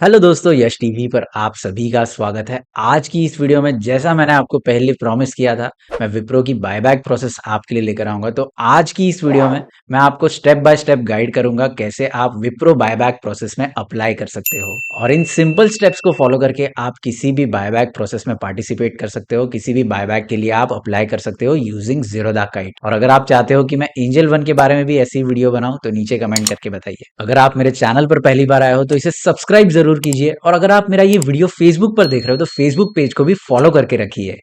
Hello दोस्तों, यश TV पर आप सभी का स्वागत है। आज की इस वीडियो में जैसा मैंने आपको पहले प्रॉमिस किया था, मैं विप्रो की बायबैक प्रोसेस आपके लिए लेकर आऊंगा। तो आज की इस वीडियो में मैं आपको स्टेप बाय स्टेप गाइड करूंगा कैसे आप विप्रो बायबैक प्रोसेस में अप्लाई कर सकते हो। और इन सिंपल स्टेप्स को फॉलो करके आप किसी भी बायबैक प्रोसेस में पार्टिसिपेट कर सकते हो। किसी भी बायबैक के लिए आप अप्लाई कर सकते हो यूजिंग जीरोधा काइट। और अगर आप चाहते हो कि मैं एंजल वन के बारे में भी ऐसी वीडियो बनाऊं तो नीचे कमेंट करके बताइए। अगर आप मेरे चैनल पर पहली बार आए हो तो इसे सब्सक्राइब जरूर कीजिए, और अगर आप मेरा ये वीडियो फेसबुक पर देख रहे हो तो फेसबुक पेज को भी फॉलो करके रखिए।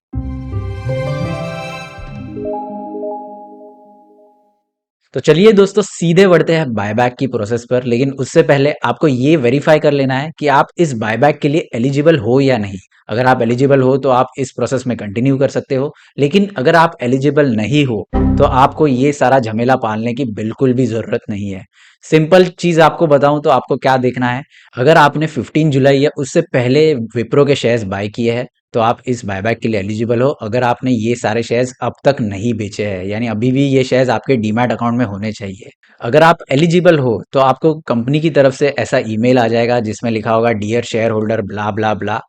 तो चलिए दोस्तों, सीधे बढ़ते हैं बायबैक की प्रोसेस पर। लेकिन उससे पहले आपको ये वेरीफाई कर लेना है कि आप इस बायबैक के लिए एलिजिबल हो या नहीं। अगर आप एलिजिबल हो तो आप इस प्रोसेस में कंटिन्यू कर सकते हो, लेकिन अगर आप एलिजिबल नहीं हो तो आपको ये सारा झमेला पालने की बिल्कुल भी जरूरत नहीं है। सिंपल चीज आपको बताऊं तो आपको क्या देखना है। अगर आपने 15 जुलाई या उससे पहले विप्रो के शेयर्स बाय किए हैं तो आप इस बायबैक के लिए एलिजिबल हो। अगर आपने ये सारे शेयर्स अब तक नहीं बेचे हैं, यानी अभी भी ये शेयर्स आपके डीमैट अकाउंट में होने चाहिए। अगर आप एलिजिबल हो तो आपको कंपनी की तरफ से ऐसा ईमेल आ जाएगा जिसमें लिखा होगा डियर शेयर होल्डर ब्ला ब्ला ब्ला।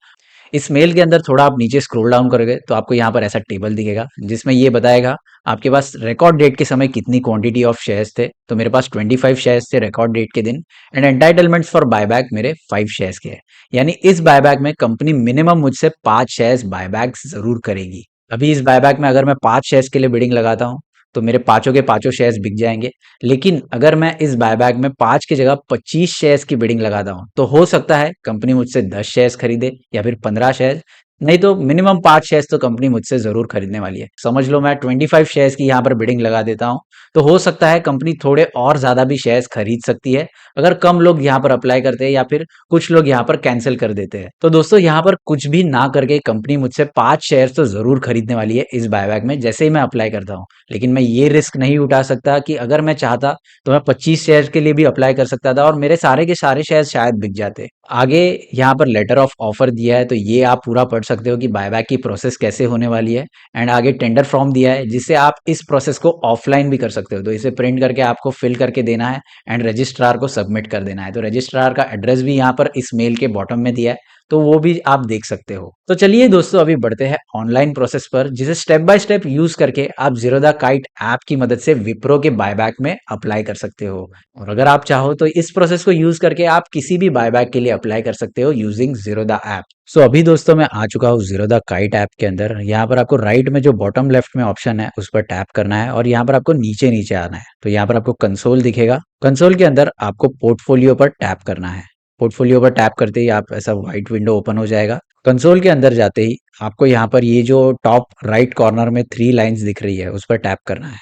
इस मेल के अंदर थोड़ा आप नीचे स्क्रॉल डाउन करोगे तो आपको यहाँ पर ऐसा टेबल दिखेगा जिसमें ये बताएगा आपके पास रिकॉर्ड डेट के समय कितनी क्वांटिटी ऑफ शेयर्स थे। तो मेरे पास 25 शेयर्स थे रिकॉर्ड डेट के दिन, एंड एंटाइटलमेंट्स फॉर बायबैक मेरे 5 शेयर्स के हैं। यानी इस बायबैक में कंपनी मिनिमम मुझसे 5 शेयर्स बायबैक जरूर करेगी। अभी इस बायबैक में अगर मैं 5 शेयर्स के लिए बिडिंग लगाता हूँ तो मेरे पांचों के पांचों शेयर्स बिक जाएंगे। लेकिन अगर मैं इस बायबैक में 5 की जगह 25 शेयर्स की बिडिंग लगाता हूं तो हो सकता है कंपनी मुझसे 10 शेयर्स खरीदे या फिर 15 शेयर्स। नहीं तो मिनिमम 5 शेयर्स तो कंपनी मुझसे जरूर खरीदने वाली है। समझ लो मैं 25 शेयर्स की यहाँ पर बिडिंग लगा देता हूँ तो हो सकता है कंपनी थोड़े और ज्यादा भी शेयर्स खरीद सकती है अगर कम लोग यहाँ पर अप्लाई करते हैं या फिर कुछ लोग यहाँ पर कैंसिल कर देते हैं। तो दोस्तों, यहाँ पर कुछ भी ना करके कंपनी मुझसे 5 शेयर्स तो जरूर खरीदने वाली है इस बायबैक में जैसे ही मैं अप्लाई करता हूँ। लेकिन मैं ये रिस्क नहीं उठा सकता कि अगर मैं चाहता तो मैं 25 शेयर के लिए भी अप्लाई कर सकता था और मेरे सारे के सारे शेयर शायद बिक जाते। आगे यहाँ पर लेटर ऑफ ऑफर दिया है तो ये आप पूरा पढ़ सकते हो कि बायबैक की प्रोसेस कैसे होने वाली है। एंड आगे टेंडर फॉर्म दिया है जिससे आप इस प्रोसेस को ऑफलाइन भी कर सकते हो। तो इसे प्रिंट करके आपको फिल करके देना है एंड रजिस्ट्रार को सबमिट कर देना है। तो रजिस्ट्रार का एड्रेस भी यहाँ पर इस मेल के बॉटम में दिया है, तो वो भी आप देख सकते हो। तो चलिए दोस्तों, अभी बढ़ते हैं ऑनलाइन प्रोसेस पर जिसे स्टेप बाय स्टेप यूज करके आप जीरोधा काइट ऐप की मदद से विप्रो के बायबैक में अप्लाई कर सकते हो। और अगर आप चाहो तो इस प्रोसेस को यूज करके आप किसी भी बायबैक के लिए अप्लाई कर सकते हो यूजिंग जीरोधा ऐप। सो अभी दोस्तों, मैं आ चुका हूँ जीरोधा काइट ऐप के अंदर। यहाँ पर आपको राइट में जो बॉटम लेफ्ट में ऑप्शन है उस पर टैप करना है और यहाँ पर आपको नीचे नीचे आना है। तो यहाँ पर आपको कंसोल दिखेगा। कंसोल के अंदर आपको पोर्टफोलियो पर टैप करना है। पोर्टफोलियो पर टैप करते ही आप ऐसा व्हाइट विंडो ओपन हो जाएगा। कंसोल के अंदर जाते ही आपको यहाँ पर ये जो टॉप राइट कॉर्नर में 3 लाइंस दिख रही है उस पर टैप करना है।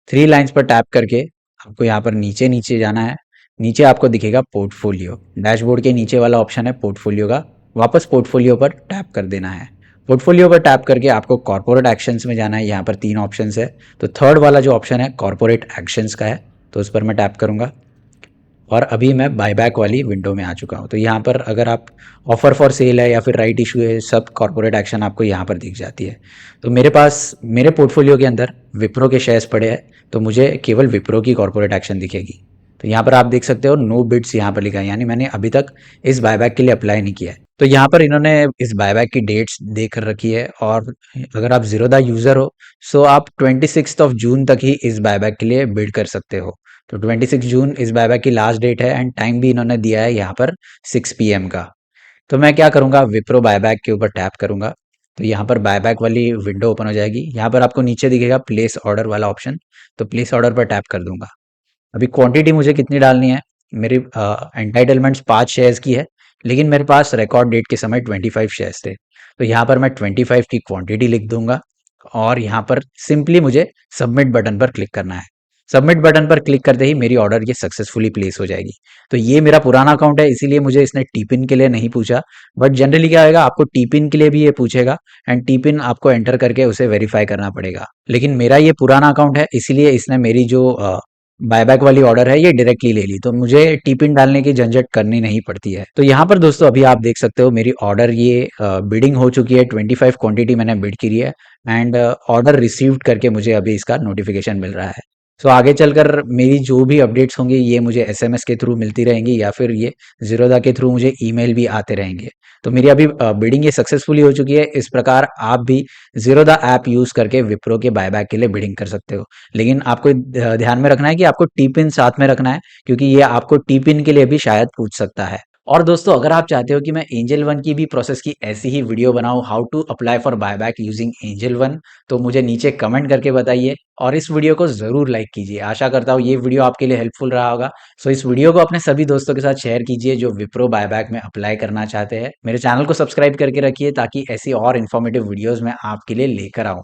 3 लाइंस पर टैप करके आपको यहाँ पर नीचे नीचे जाना है। नीचे आपको दिखेगा पोर्टफोलियो। डैशबोर्ड के नीचे वाला ऑप्शन है पोर्टफोलियो का, वापस पोर्टफोलियो पर टैप कर देना है। पोर्टफोलियो पर टैप करके आपको कॉर्पोरेट एक्शंस में जाना है। यहाँ पर 3 ऑप्शंस है। तो थर्ड वाला जो ऑप्शन है कॉर्पोरेट एक्शंस का है, तो उस पर मैं टैप करूंगा और अभी मैं बायबैक वाली विंडो में आ चुका हूँ। तो यहाँ पर अगर आप ऑफर फॉर सेल है या फिर राइट इशू है, सब कॉर्पोरेट एक्शन आपको यहाँ पर दिख जाती है। तो मेरे पास मेरे पोर्टफोलियो के अंदर विप्रो के शेयर्स पड़े हैं तो मुझे केवल विप्रो की कॉर्पोरेट एक्शन दिखेगी। तो यहाँ पर आप देख सकते हो नो बिड्स यहाँ पर लिखा है, यानी मैंने अभी तक इस बायबैक के लिए अप्लाई नहीं किया है। तो यहाँ पर इन्होंने इस बायबैक की डेट्स दे कर रखी है और अगर आप जीरोधा यूजर हो सो आप 26 जून तक ही इस बायबैक के लिए बिड कर सकते हो। तो 26 जून इस बायबैक की लास्ट डेट है एंड टाइम भी इन्होंने दिया है यहाँ पर 6 PM का। तो मैं क्या करूँगा, विप्रो बायबैक के ऊपर टैप करूँगा तो यहाँ पर बायबैक वाली विंडो ओपन हो जाएगी। यहाँ पर आपको नीचे दिखेगा प्लेस ऑर्डर वाला ऑप्शन, तो प्लेस ऑर्डर पर टैप कर दूंगा। अभी क्वांटिटी मुझे कितनी डालनी है, मेरी एंटाइटलमेंट्स 5 शेयर्स की है, लेकिन मेरे पास रिकॉर्ड डेट के समय 25 शेयर्स थे। तो यहाँ पर मैं 25 की क्वांटिटी लिख दूंगा और यहाँ पर सिंपली मुझे सबमिट बटन पर क्लिक करना है। सबमिट बटन पर क्लिक करते ही मेरी ऑर्डर ये सक्सेसफुली प्लेस हो जाएगी। तो ये मेरा पुराना अकाउंट है इसीलिए मुझे इसने टीपिन के लिए नहीं पूछा, बट जनरली क्या होगा आपको टीपिन के लिए भी ये पूछेगा एंड टीपिन आपको एंटर करके उसे वेरीफाई करना पड़ेगा। लेकिन मेरा ये पुराना अकाउंट है इसीलिए इसने मेरी जो बायबैक वाली ऑर्डर है ये डायरेक्टली ले ली, तो मुझे टिपिन डालने की झंझट करनी नहीं पड़ती है। तो यहाँ पर दोस्तों अभी आप देख सकते हो मेरी ऑर्डर ये बिडिंग हो चुकी है। 25 क्वांटिटी मैंने बिड करी है एंड ऑर्डर रिसीव्ड करके मुझे अभी इसका नोटिफिकेशन मिल रहा है। सो आगे चलकर मेरी जो भी अपडेट्स होंगे ये मुझे एसएमएस के थ्रू मिलती रहेंगी या फिर ये ज़ीरोधा के थ्रू मुझे ईमेल भी आते रहेंगे। तो मेरी अभी बिडिंग ये सक्सेसफुली हो चुकी है। इस प्रकार आप भी ज़ीरोधा ऐप यूज़ करके विप्रो के बायबैक के लिए बिडिंग कर सकते हो। लेकिन आपको ध्यान में रखना है कि आपको टी पिन साथ में रखना है, क्योंकि ये आपको टी पिन के लिए भी शायद पूछ सकता है। और दोस्तों, अगर आप चाहते हो कि मैं एंजल वन की भी प्रोसेस की ऐसी ही वीडियो बनाऊं, how to apply for buyback using Angel One, तो मुझे नीचे कमेंट करके बताइए और इस वीडियो को ज़रूर लाइक कीजिए। आशा करता हूँ ये वीडियो आपके लिए हेल्पफुल रहा होगा। सो इस वीडियो को अपने सभी दोस्तों के साथ शेयर कीजिए जो विप्रो बायबैक में अप्लाई करना चाहते हैं। मेरे चैनल को सब्सक्राइब करके रखिए ताकि ऐसी और इन्फॉर्मेटिव वीडियोज़ मैं आपके लिए लेकर आऊँ।